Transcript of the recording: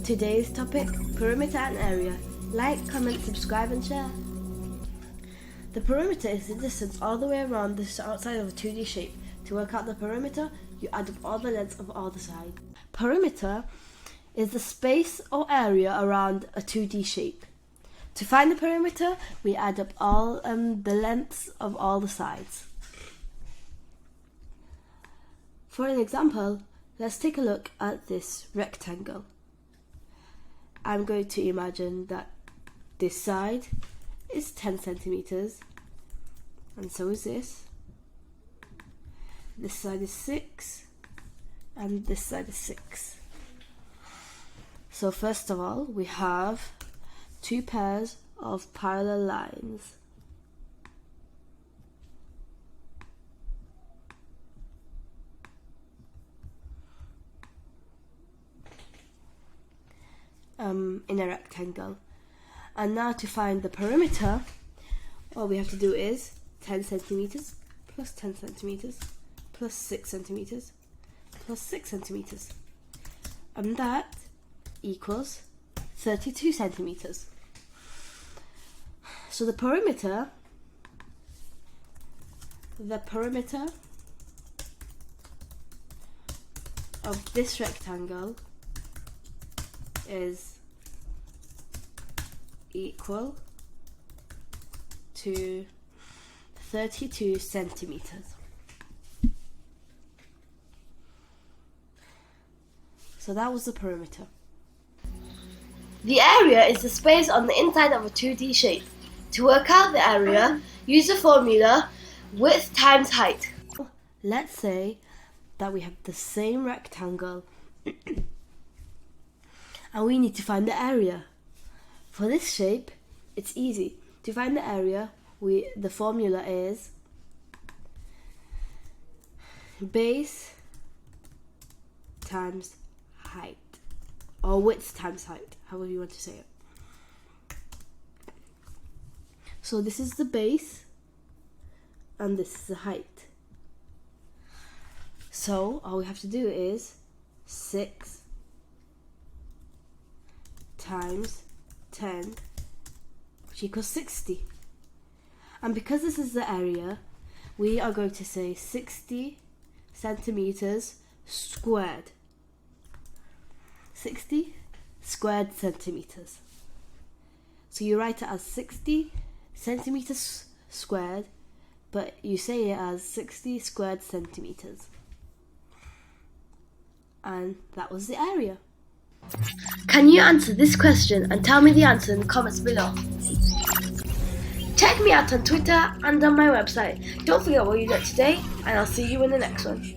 Today's topic, perimeter and area. Like, comment, subscribe and share. The perimeter is the distance all the way around the outside of a 2D shape. To work out the perimeter, you add up all the lengths of all the sides. Perimeter is the space or area around a 2D shape. To find the perimeter, we add up all the lengths of all the sides. For an example, let's take a look at this rectangle. I'm going to imagine that this side is 10 centimeters, and so is this. This side is 6, and this side is 6. So first of all, we have two pairs of parallel lines. In a rectangle. And now to find the perimeter, all we have to do is 10 centimeters plus 10 centimeters plus 6 centimeters plus 6 centimeters. And that equals 32 centimeters. So the perimeter of this rectangle is equal to 32 centimeters. So that was the perimeter. The area is the space on the inside of a 2D shape. To work out the area, use the formula width times height. Let's say that we have the same rectangle and we need to find the area. For this shape, it's easy. To find the area, the formula is base times height, or width times height, however you want to say it. So this is the base, and this is the height. So all we have to do is 6 times 10, which equals 60. And because this is the area, we are going to say 60 centimeters squared. 60 squared centimeters. So you write it as 60 centimeters squared, but you say it as 60 squared centimeters. And that was the area. Can you answer this question and tell me the answer in the comments below? Check me out on Twitter and on my website. Don't forget what you learned today, and I'll see you in the next one.